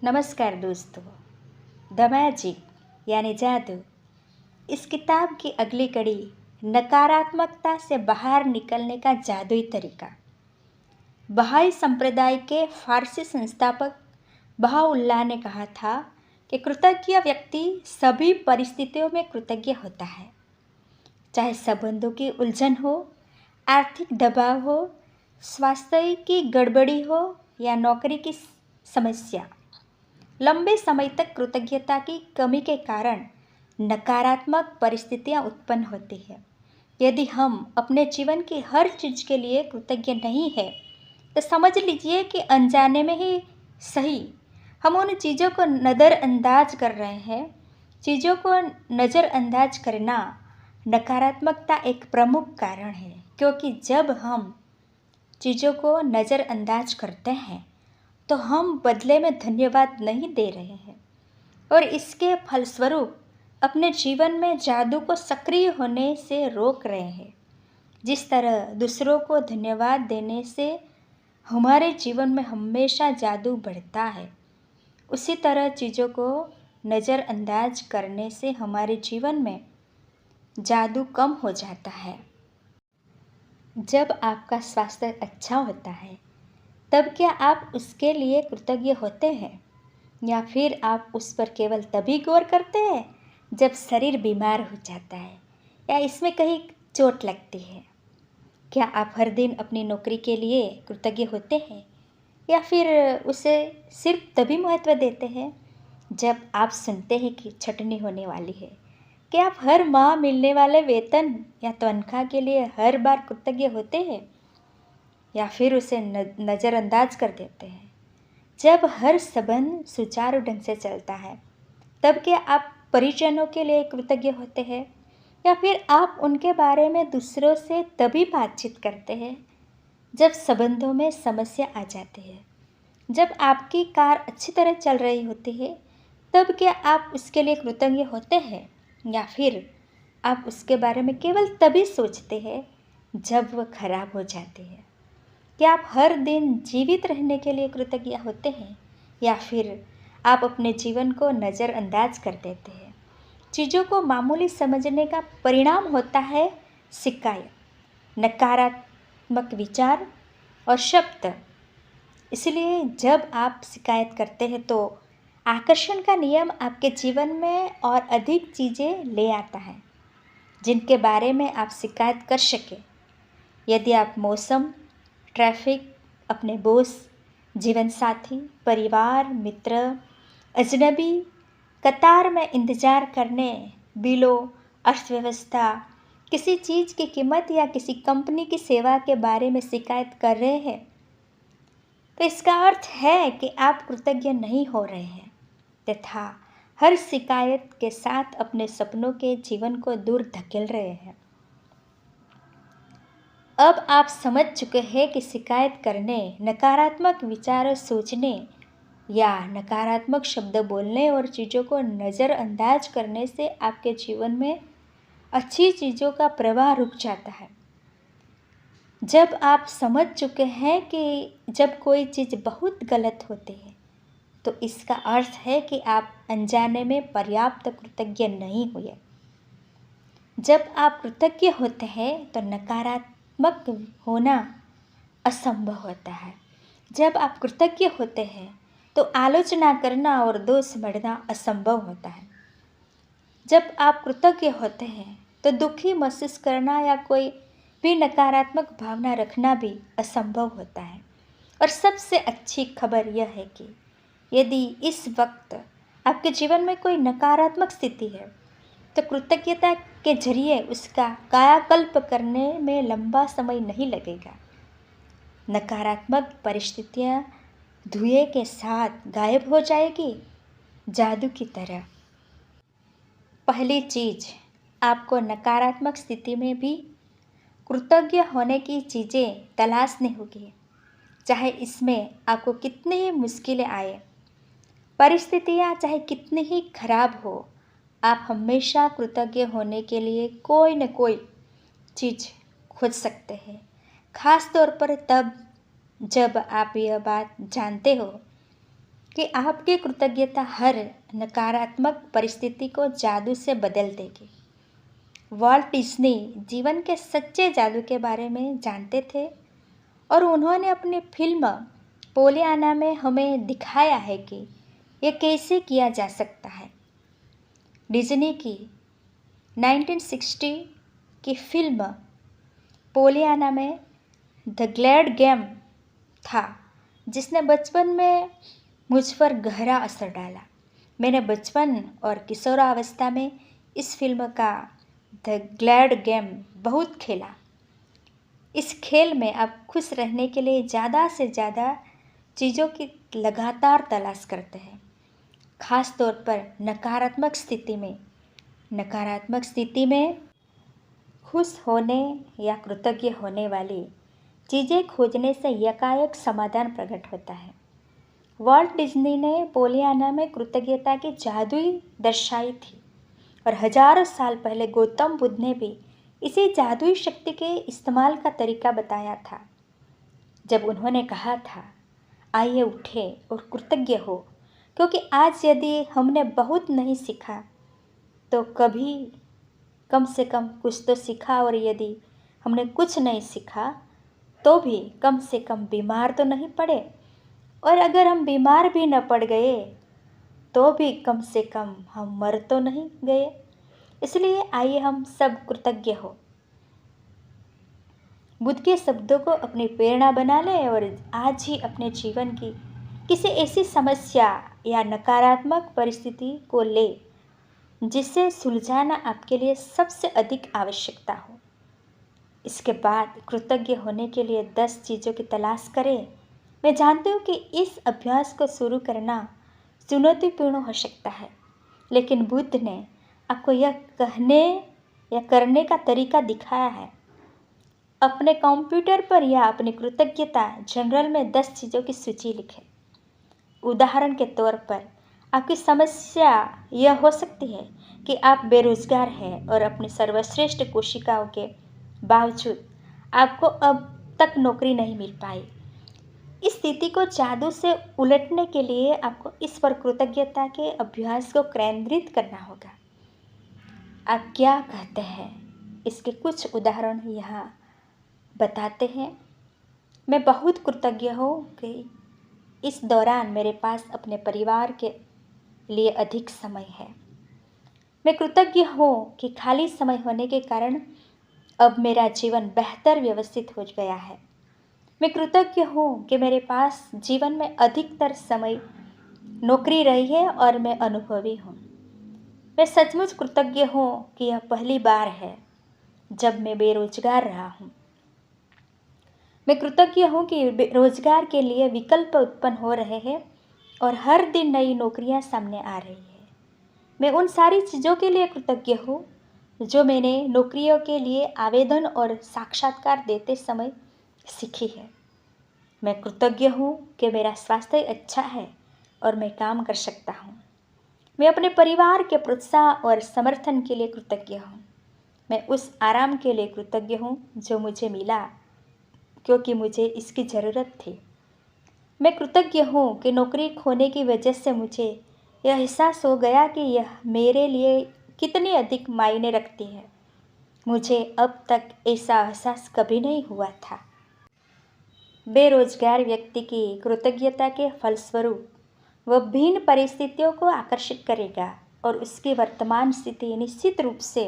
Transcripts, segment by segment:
नमस्कार दोस्तों। The magic यानी जादू, इस किताब की अगली कड़ी नकारात्मकता से बाहर निकलने का जादुई तरीका। बहाई संप्रदाय के फारसी संस्थापक बहाउल्लाह ने कहा था कि कृतज्ञ व्यक्ति सभी परिस्थितियों में कृतज्ञ होता है, चाहे संबंधों की उलझन हो, आर्थिक दबाव हो, स्वास्थ्य की गड़बड़ी हो या नौकरी की समस्या। लंबे समय तक कृतज्ञता की कमी के कारण नकारात्मक परिस्थितियां उत्पन्न होती हैं। यदि हम अपने जीवन की हर चीज़ के लिए कृतज्ञ नहीं हैं, तो समझ लीजिए कि अनजाने में ही सही हम उन चीज़ों को नज़रअंदाज कर रहे हैं। चीज़ों को नज़रअंदाज करना नकारात्मकता एक प्रमुख कारण है, क्योंकि जब हम चीज़ों को नज़रअंदाज करते हैं तो हम बदले में धन्यवाद नहीं दे रहे हैं और इसके फलस्वरूप अपने जीवन में जादू को सक्रिय होने से रोक रहे हैं। जिस तरह दूसरों को धन्यवाद देने से हमारे जीवन में हमेशा जादू बढ़ता है, उसी तरह चीज़ों को नज़रअंदाज करने से हमारे जीवन में जादू कम हो जाता है। जब आपका स्वास्थ्य अच्छा होता है, तब क्या आप उसके लिए कृतज्ञ होते हैं, या फिर आप उस पर केवल तभी गौर करते हैं जब शरीर बीमार हो जाता है या इसमें कहीं चोट लगती है? क्या आप हर दिन अपनी नौकरी के लिए कृतज्ञ होते हैं, या फिर उसे सिर्फ तभी महत्व देते हैं जब आप सुनते हैं कि छटनी होने वाली है? क्या आप हर माह मिलने वाले वेतन या तनख्वाह के लिए हर बार कृतज्ञ होते हैं, या फिर उसे नज़रअंदाज कर देते हैं? जब हर संबंध सुचारू ढंग से चलता है, तब क्या आप परिजनों के लिए कृतज्ञ होते हैं, या फिर आप उनके बारे में दूसरों से तभी बातचीत करते हैं जब संबंधों में समस्या आ जाती है? जब आपकी कार अच्छी तरह चल रही होती है, तब क्या आप उसके लिए कृतज्ञ होते हैं, या फिर आप उसके बारे में केवल तभी सोचते हैं जब वह खराब हो जाती है? क्या आप हर दिन जीवित रहने के लिए कृतज्ञ होते हैं, या फिर आप अपने जीवन को नज़रअंदाज कर देते हैं? चीज़ों को मामूली समझने का परिणाम होता है शिकायत, नकारात्मक विचार और शब्द। इसलिए जब आप शिकायत करते हैं तो आकर्षण का नियम आपके जीवन में और अधिक चीज़ें ले आता है जिनके बारे में आप शिकायत कर सकें। यदि आप मौसम, ट्रैफिक, अपने बॉस, जीवन साथी, परिवार, मित्र, अजनबी, कतार में इंतज़ार करने, बिलों, अर्थव्यवस्था, किसी चीज़ की कीमत या किसी कंपनी की सेवा के बारे में शिकायत कर रहे हैं, तो इसका अर्थ है कि आप कृतज्ञ नहीं हो रहे हैं तथा हर शिकायत के साथ अपने सपनों के जीवन को दूर धकेल रहे हैं। अब आप समझ चुके हैं कि शिकायत करने, नकारात्मक विचार सोचने या नकारात्मक शब्द बोलने और चीज़ों को नज़रअंदाज करने से आपके जीवन में अच्छी चीज़ों का प्रवाह रुक जाता है। जब आप समझ चुके हैं कि जब कोई चीज़ बहुत गलत होती है, तो इसका अर्थ है कि आप अनजाने में पर्याप्त कृतज्ञ नहीं हुए। जब आप कृतज्ञ होते हैं तो नकारात्मक होना असंभव होता है। जब आप कृतज्ञ होते हैं तो आलोचना करना और दोष बढ़ना असंभव होता है। जब आप कृतज्ञ होते हैं तो दुखी महसूस करना या कोई भी नकारात्मक भावना रखना भी असंभव होता है। और सबसे अच्छी खबर यह है कि यदि इस वक्त आपके जीवन में कोई नकारात्मक स्थिति है, तो कृतज्ञता के जरिए उसका कायाकल्प करने में लंबा समय नहीं लगेगा। नकारात्मक परिस्थितियाँ धुएं के साथ गायब हो जाएगी, जादू की तरह। पहली चीज़, आपको नकारात्मक स्थिति में भी कृतज्ञ होने की चीज़ें तलाशनी होगी, चाहे इसमें आपको कितनी ही मुश्किलें आए। परिस्थितियाँ चाहे कितनी ही खराब हो, आप हमेशा कृतज्ञ होने के लिए कोई न कोई चीज़ खोज सकते हैं। ख़ास तौर पर तब जब आप यह बात जानते हो कि आपकी कृतज्ञता हर नकारात्मक परिस्थिति को जादू से बदल देगी। वॉल्ट डिज्नी जीवन के सच्चे जादू के बारे में जानते थे और उन्होंने अपनी फिल्म पोलियाना में हमें दिखाया है कि यह कैसे किया जा सकता है। डिज्नी की 1960 की फिल्म पोलियाना में द ग्लैड गेम था जिसने बचपन में मुझ पर गहरा असर डाला। मैंने बचपन और किशोरावस्था में इस फिल्म का द ग्लैड गेम बहुत खेला। इस खेल में आप खुश रहने के लिए ज़्यादा से ज़्यादा चीज़ों की लगातार तलाश करते हैं, ख़ास तौर पर नकारात्मक स्थिति में खुश होने या कृतज्ञ होने वाली चीज़ें खोजने से एकाएक समाधान प्रकट होता है। वॉल्ट डिज्नी ने पोलियाना में कृतज्ञता की जादुई दर्शाई थी और हजारों साल पहले गौतम बुद्ध ने भी इसी जादुई शक्ति के इस्तेमाल का तरीका बताया था, जब उन्होंने कहा था, आइए उठे और कृतज्ञ हो, क्योंकि आज यदि हमने बहुत नहीं सीखा तो कभी कम से कम कुछ तो सीखा, और यदि हमने कुछ नहीं सीखा तो भी कम से कम बीमार तो नहीं पड़े, और अगर हम बीमार भी न पड़ गए तो भी कम से कम हम मर तो नहीं गए। इसलिए आइए हम सब कृतज्ञ हो। बुद्ध के शब्दों को अपनी प्रेरणा बना लें और आज ही अपने जीवन की किसी ऐसी समस्या या नकारात्मक परिस्थिति को ले जिसे सुलझाना आपके लिए सबसे अधिक आवश्यकता हो। इसके बाद कृतज्ञ होने के लिए 10 चीज़ों की तलाश करें। मैं जानती हूँ कि इस अभ्यास को शुरू करना चुनौतीपूर्ण हो सकता है, लेकिन बुद्ध ने आपको यह कहने या करने का तरीका दिखाया है। अपने कंप्यूटर पर या अपनी कृतज्ञता जनरल में 10 चीज़ों की सूची लिखें। उदाहरण के तौर पर आपकी समस्या यह हो सकती है कि आप बेरोजगार हैं और अपनी सर्वश्रेष्ठ कोशिकाओं के बावजूद आपको अब तक नौकरी नहीं मिल पाई। इस स्थिति को जादू से उलटने के लिए आपको इस पर कृतज्ञता के अभ्यास को केंद्रित करना होगा। आप क्या कहते हैं, इसके कुछ उदाहरण यहाँ बताते हैं। मैं बहुत कृतज्ञ हूँ कि इस दौरान मेरे पास अपने परिवार के लिए अधिक समय है। मैं कृतज्ञ हूँ कि खाली समय होने के कारण अब मेरा जीवन बेहतर व्यवस्थित हो गया है। मैं कृतज्ञ हूँ कि मेरे पास जीवन में अधिकतर समय नौकरी रही है और मैं अनुभवी हूँ। मैं सचमुच कृतज्ञ हूँ कि यह पहली बार है जब मैं बेरोजगार रहा हूँ। मैं कृतज्ञ हूँ कि रोजगार के लिए विकल्प उत्पन्न हो रहे हैं और हर दिन नई नौकरियाँ सामने आ रही है। मैं उन सारी चीज़ों के लिए कृतज्ञ हूँ जो मैंने नौकरियों के लिए आवेदन और साक्षात्कार देते समय सीखी है। मैं कृतज्ञ हूँ कि मेरा स्वास्थ्य अच्छा है और मैं काम कर सकता हूँ। मैं अपने परिवार के प्रोत्साहन और समर्थन के लिए कृतज्ञ हूँ। मैं उस आराम के लिए कृतज्ञ हूँ जो मुझे मिला, क्योंकि मुझे इसकी ज़रूरत थी। मैं कृतज्ञ हूँ कि नौकरी खोने की वजह से मुझे यह एहसास हो गया कि यह मेरे लिए कितनी अधिक मायने रखती है। मुझे अब तक ऐसा एहसास कभी नहीं हुआ था। बेरोजगार व्यक्ति की कृतज्ञता के फलस्वरूप वह भिन्न परिस्थितियों को आकर्षित करेगा और उसकी वर्तमान स्थिति निश्चित रूप से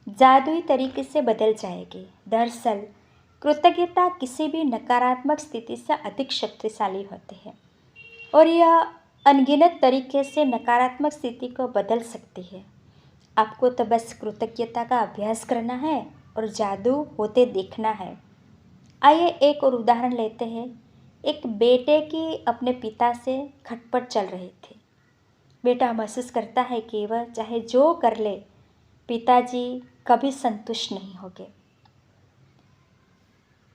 जादुई तरीके से बदल जाएगी। दरअसल कृतज्ञता किसी भी नकारात्मक स्थिति से अधिक शक्तिशाली होती है और यह अनगिनत तरीके से नकारात्मक स्थिति को बदल सकती है। आपको तो बस कृतज्ञता का अभ्यास करना है और जादू होते देखना है। आइए एक और उदाहरण लेते हैं। एक बेटे की अपने पिता से खटपट चल रही थी। बेटा महसूस करता है कि वह चाहे जो कर ले, पिताजी कभी संतुष्ट नहीं होंगे।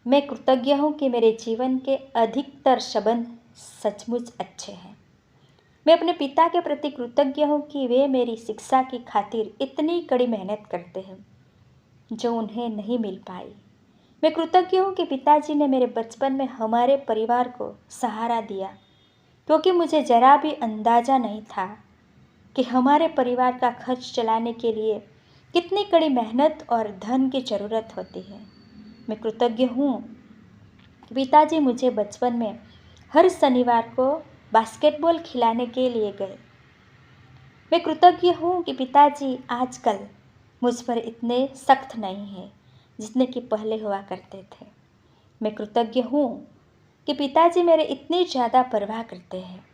मैं कृतज्ञ हूँ कि मेरे जीवन के अधिकतर संबंध सचमुच अच्छे हैं। मैं अपने पिता के प्रति कृतज्ञ हूँ कि वे मेरी शिक्षा की खातिर इतनी कड़ी मेहनत करते हैं जो उन्हें नहीं मिल पाई। मैं कृतज्ञ हूँ कि पिताजी ने मेरे बचपन में हमारे परिवार को सहारा दिया क्योंकि मुझे ज़रा भी अंदाज़ा नहीं था कि हमारे परिवार का खर्च चलाने के लिए कितनी कड़ी मेहनत और धन की ज़रूरत होती है। मैं कृतज्ञ हूँ कि पिताजी मुझे बचपन में हर शनिवार को बास्केटबॉल खिलाने के लिए गए। मैं कृतज्ञ हूँ कि पिताजी आजकल मुझ पर इतने सख्त नहीं हैं जितने कि पहले हुआ करते थे। मैं कृतज्ञ हूँ कि पिताजी मेरे इतनी ज़्यादा परवाह करते हैं,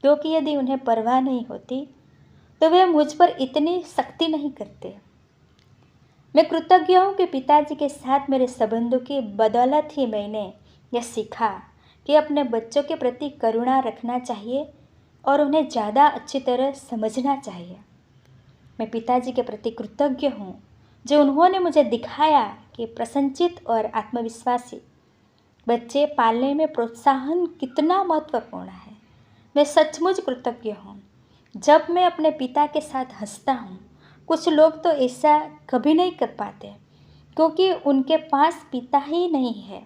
क्योंकि यदि उन्हें परवाह नहीं होती तो वे मुझ पर इतनी सख्ती नहीं करते। मैं कृतज्ञ हूँ कि पिताजी के साथ मेरे संबंधों की बदौलत ही मैंने यह सीखा कि अपने बच्चों के प्रति करुणा रखना चाहिए और उन्हें ज़्यादा अच्छी तरह समझना चाहिए। मैं पिताजी के प्रति कृतज्ञ हूँ जो उन्होंने मुझे दिखाया कि प्रसन्नचित्त और आत्मविश्वासी बच्चे पालने में प्रोत्साहन कितना महत्वपूर्ण है। मैं सचमुच कृतज्ञ हूँ जब मैं अपने पिता के साथ हंसता हूँ। कुछ लोग तो ऐसा कभी नहीं कर पाते क्योंकि उनके पास पिता ही नहीं है,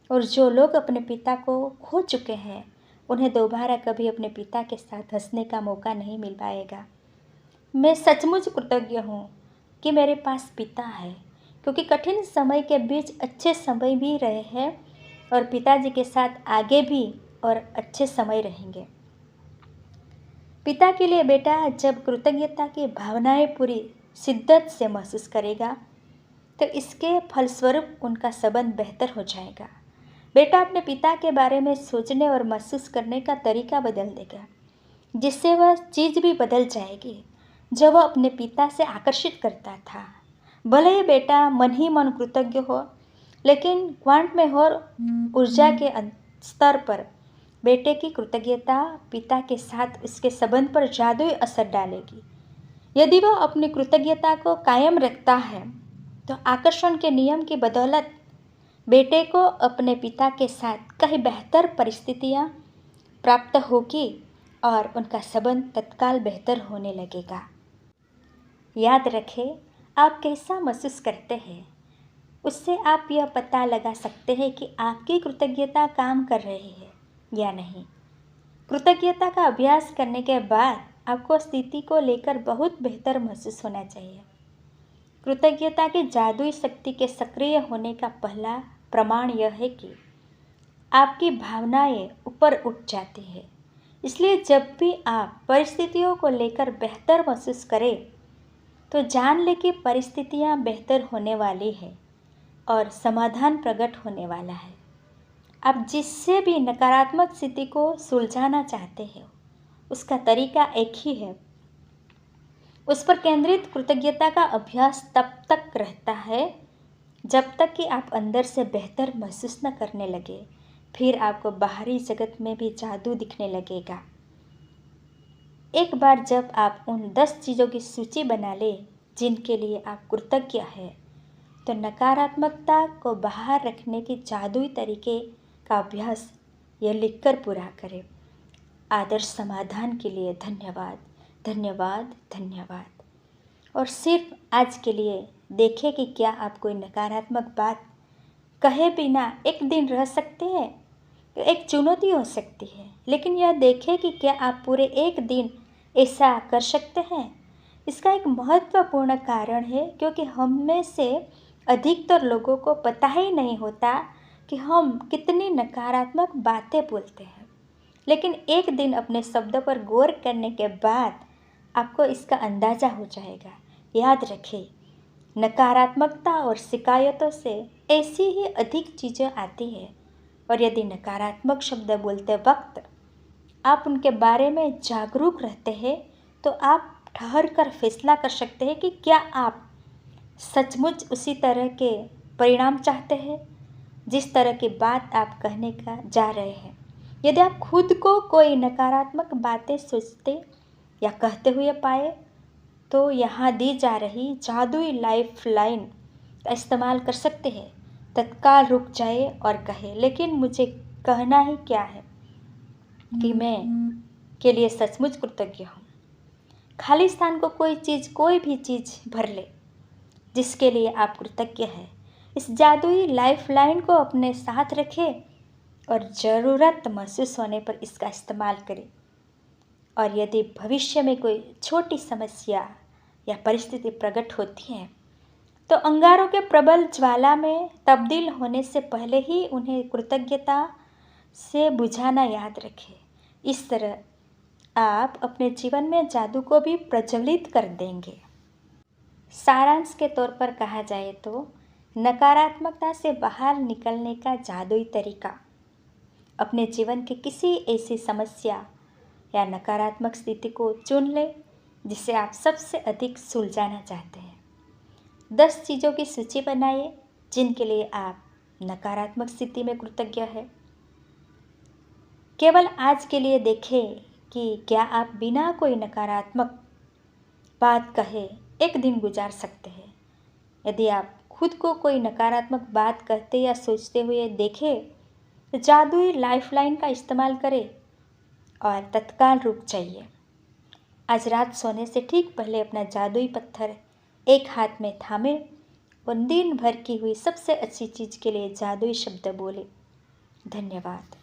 और जो लोग अपने पिता को खो चुके हैं उन्हें दोबारा कभी अपने पिता के साथ हंसने का मौका नहीं मिल पाएगा। मैं सचमुच कृतज्ञ हूँ कि मेरे पास पिता है, क्योंकि कठिन समय के बीच अच्छे समय भी रहे हैं और पिताजी के साथ आगे भी और अच्छे समय रहेंगे। पिता के लिए बेटा जब कृतज्ञता की भावनाएं पूरी शिद्दत से महसूस करेगा तो इसके फलस्वरूप उनका संबंध बेहतर हो जाएगा। बेटा अपने पिता के बारे में सोचने और महसूस करने का तरीका बदल देगा, जिससे वह चीज़ भी बदल जाएगी जो वह अपने पिता से आकर्षित करता था। भले ही बेटा मन ही मन कृतज्ञ हो, लेकिन क्वांट में और ऊर्जा के स्तर पर बेटे की कृतज्ञता पिता के साथ उसके संबंध पर जादुई असर डालेगी। यदि वह अपनी कृतज्ञता को कायम रखता है तो आकर्षण के नियम की बदौलत बेटे को अपने पिता के साथ कहीं बेहतर परिस्थितियाँ प्राप्त होगी और उनका संबंध तत्काल बेहतर होने लगेगा। याद रखें, आप कैसा महसूस करते हैं उससे आप यह पता लगा सकते हैं कि आपकी कृतज्ञता काम कर रही है या नहीं। कृतज्ञता का अभ्यास करने के बाद आपको स्थिति को लेकर बहुत बेहतर महसूस होना चाहिए। कृतज्ञता की जादुई शक्ति के सक्रिय होने का पहला प्रमाण यह है कि आपकी भावनाएं ऊपर उठ जाती है। इसलिए जब भी आप परिस्थितियों को लेकर बेहतर महसूस करें तो जान लें कि परिस्थितियां बेहतर होने वाली है और समाधान प्रकट होने वाला है। आप जिससे भी नकारात्मक स्थिति को सुलझाना चाहते हैं उसका तरीका एक ही है। उस पर केंद्रित कृतज्ञता का अभ्यास तब तक रहता है जब तक कि आप अंदर से बेहतर महसूस न करने लगे। फिर आपको बाहरी जगत में भी जादू दिखने लगेगा। एक बार जब आप उन 10 चीज़ों की सूची बना लें जिनके लिए आप कृतज्ञ हैं, तो नकारात्मकता को बाहर रखने के जादुई तरीके का अभ्यास यह लिखकर पूरा करें। आदर्श समाधान के लिए धन्यवाद, धन्यवाद, धन्यवाद। और सिर्फ आज के लिए देखें कि क्या आप कोई नकारात्मक बात कहे बिना एक दिन रह सकते हैं। एक चुनौती हो सकती है, लेकिन यह देखें कि क्या आप पूरे एक दिन ऐसा कर सकते हैं। इसका एक महत्वपूर्ण कारण है क्योंकि हम में से अधिकतर लोगों को पता ही नहीं होता कि हम कितनी नकारात्मक बातें बोलते हैं। लेकिन एक दिन अपने शब्दों पर गौर करने के बाद आपको इसका अंदाज़ा हो जाएगा। याद रखें, नकारात्मकता और शिकायतों से ऐसी ही अधिक चीज़ें आती हैं, और यदि नकारात्मक शब्द बोलते वक्त आप उनके बारे में जागरूक रहते हैं तो आप ठहर कर फैसला कर सकते हैं कि क्या आप सचमुच उसी तरह के परिणाम चाहते हैं जिस तरह की बात आप कहने का जा रहे हैं। यदि आप खुद को कोई नकारात्मक बातें सोचते या कहते हुए पाए तो यहाँ दी जा रही जादुई लाइफ लाइन का इस्तेमाल कर सकते हैं। तत्काल रुक जाए और कहे, लेकिन मुझे कहना ही क्या है कि मैं के लिए सचमुच कृतज्ञ हूँ। खाली स्थान को कोई भी चीज़ भर ले जिसके लिए आप कृतज्ञ हैं। इस जादुई लाइफ लाइन को अपने साथ रखें और ज़रूरत महसूस होने पर इसका इस्तेमाल करें। और यदि भविष्य में कोई छोटी समस्या या परिस्थिति प्रकट होती है तो अंगारों के प्रबल ज्वाला में तब्दील होने से पहले ही उन्हें कृतज्ञता से बुझाना याद रखें। इस तरह आप अपने जीवन में जादू को भी प्रज्वलित कर देंगे। सारांश के तौर पर कहा जाए तो नकारात्मकता से बाहर निकलने का जादुई तरीका, अपने जीवन की किसी ऐसी समस्या या नकारात्मक स्थिति को चुन लें जिसे आप सबसे अधिक सुलझाना चाहते हैं। 10 चीज़ों की सूची बनाइए जिनके लिए आप नकारात्मक स्थिति में कृतज्ञ हैं। केवल आज के लिए देखें कि क्या आप बिना कोई नकारात्मक बात कहे एक दिन गुजार सकते हैं। यदि आप खुद को कोई नकारात्मक बात कहते या सोचते हुए देखें तो जादुई लाइफलाइन का इस्तेमाल करें और तत्काल रुक जाइए। आज रात सोने से ठीक पहले अपना जादुई पत्थर एक हाथ में थामे और दिन भर की हुई सबसे अच्छी चीज़ के लिए जादुई शब्द बोले। धन्यवाद।